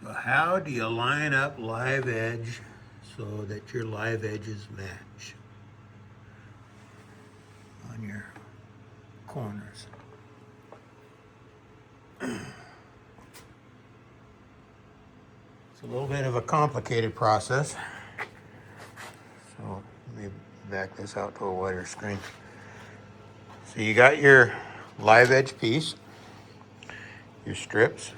So how do you line up live edge so that your live edges match on your corners? It's a little bit of a complicated process. So let me back this out to a wider screen. So you got your live edge piece, your strips.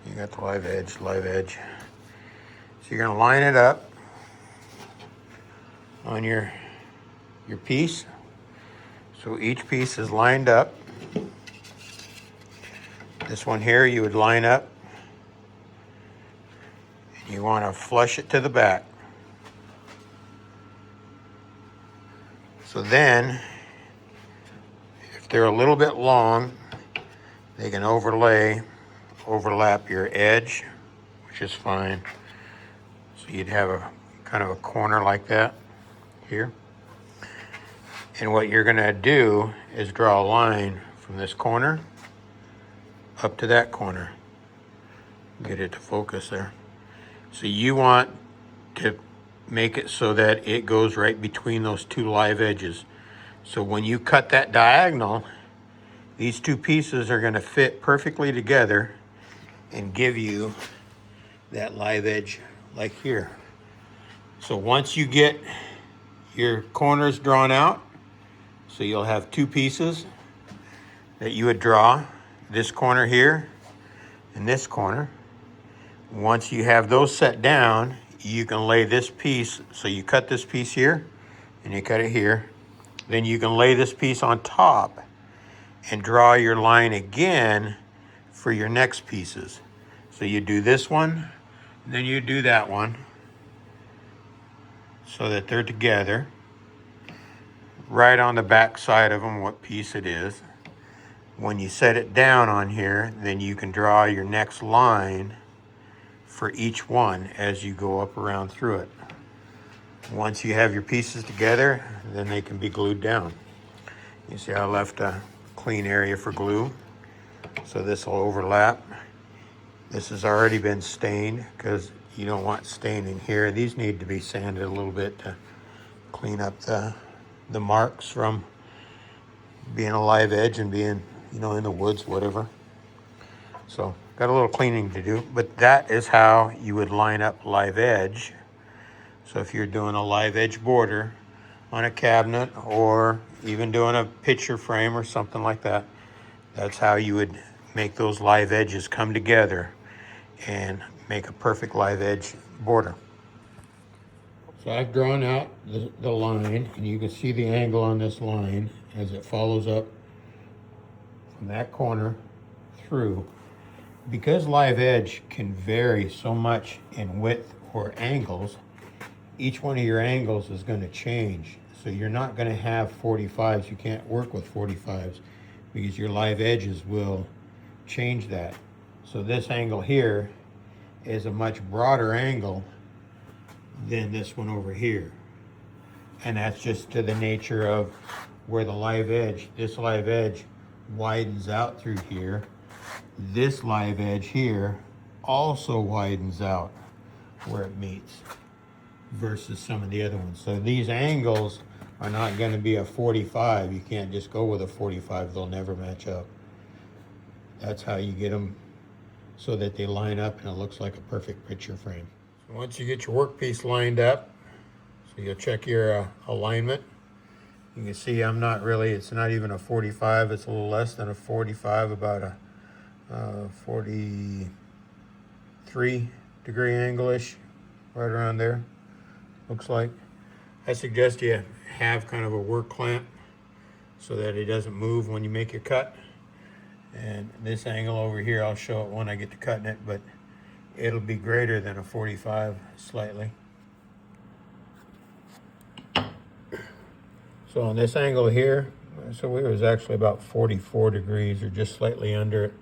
You got the live edge, live edge. So you're gonna line it up on your piece. So each piece is lined up. This one here you would line up. You want to flush it to the back. So then, if they're a little bit long, they can overlap your edge, which is fine. So you'd have a kind of a corner like that here. And what you're gonna do is draw a line from this corner up to that corner. Get it to focus there. So you want to make it so that it goes right between those two live edges. So when you cut that diagonal, these two pieces are gonna fit perfectly together and give you that live edge like here. So once you get your corners drawn out, so you'll have two pieces that you would draw, this corner here and this corner. Once you have those set down, you can lay this piece, so you cut this piece here and you cut it here. Then you can lay this piece on top and draw your line again for your next pieces. So you do this one, then you do that one, so that they're together. Right on the back side of them, what piece it is. When you set it down on here, then you can draw your next line for each one as you go up around through it. Once you have your pieces together, then they can be glued down. You see I left a clean area for glue, so this will overlap. This has already been stained because you don't want stain in here. These need to be sanded a little bit to clean up the marks from being a live edge and being, in the woods, whatever. So got a little cleaning to do, but that is how you would line up live edge. So if you're doing a live edge border on a cabinet or even doing a picture frame or something like that, that's how you would make those live edges come together and make a perfect live edge border. So I've drawn out the line, and you can see the angle on this line as it follows up from that corner through. Because live edge can vary so much in width or angles, each one of your angles is going to change. So you're not going to have 45s. You can't work with 45s because your live edges will change that. So this angle here is a much broader angle than this one over here. And that's just to the nature of where the live edge, this live edge widens out through here. This live edge here also widens out where it meets versus some of the other ones. So these angles are not going to be a 45. You can't just go with a 45. They'll never match up. That's how you get them so that they line up and it looks like a perfect picture frame. So once you get your workpiece lined up, so you'll check your alignment. You can see it's not even a 45. It's a little less than a 45, about a 43 degree angle-ish, right around there, looks like. I suggest you have kind of a work clamp so that it doesn't move when you make your cut. And this angle over here, I'll show it when I get to cutting it, but it'll be greater than a 45 slightly. So on this angle here, so it was actually about 44 degrees or just slightly under it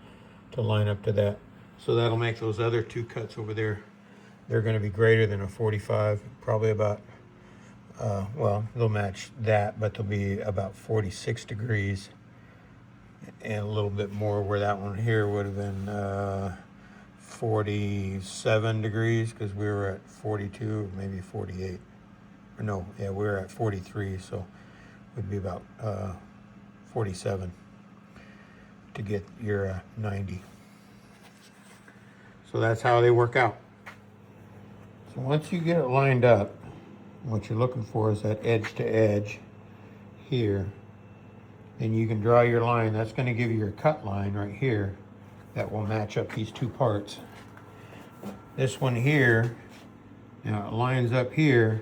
to line up to that. So that'll make those other two cuts over there, they're going to be greater than a 45, probably about, they'll match that, but they'll be about 46 degrees and a little bit more where that one here would have been 47 degrees because we were at 42, maybe 48. Or no, yeah, we were at 43, so we'd be about 47 to get your 90. So that's how they work out. So once you get it lined up, what you're looking for is that edge to edge here. Then you can draw your line. That's going to give you your cut line right here that will match up these two parts. This one here, now it lines up here,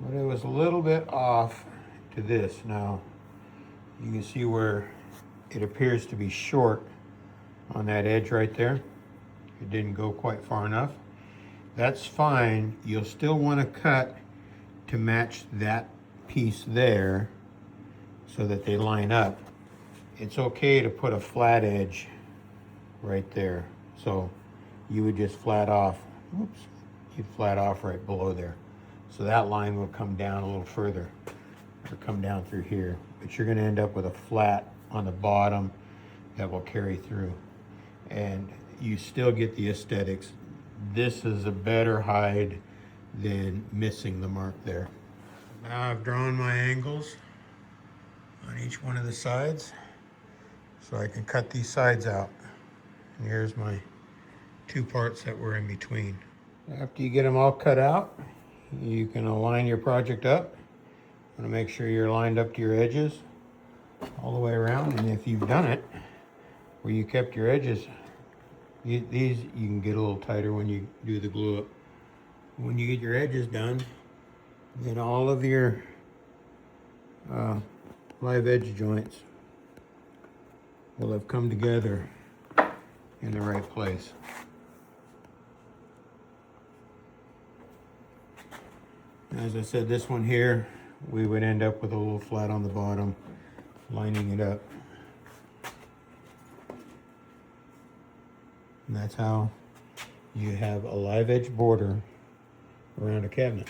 but it was a little bit off to this. Now you can see where it appears to be short on that edge right there. It didn't go quite far enough. That's fine. You'll still want to cut to match that piece there so that they line up. It's okay to put a flat edge right there. So you would just flat off, oops, you'd flat off right below there. So that line will come down a little further, or come down through here. But you're gonna end up with a flat on the bottom that will carry through. And you still get the aesthetics. This is a better hide than missing the mark there. Now I've drawn my angles on each one of the sides so I can cut these sides out. And here's my two parts that were in between. After you get them all cut out, you can align your project up. You want to make sure you're lined up to your edges all the way around. And if you've done it where you kept your edges, these you can get a little tighter when you do the glue up. When you get your edges done, then all of your live edge joints will have come together in the right place. As I said, this one here, we would end up with a little flat on the bottom, lining it up. And that's how you have a live edge border around a cabinet.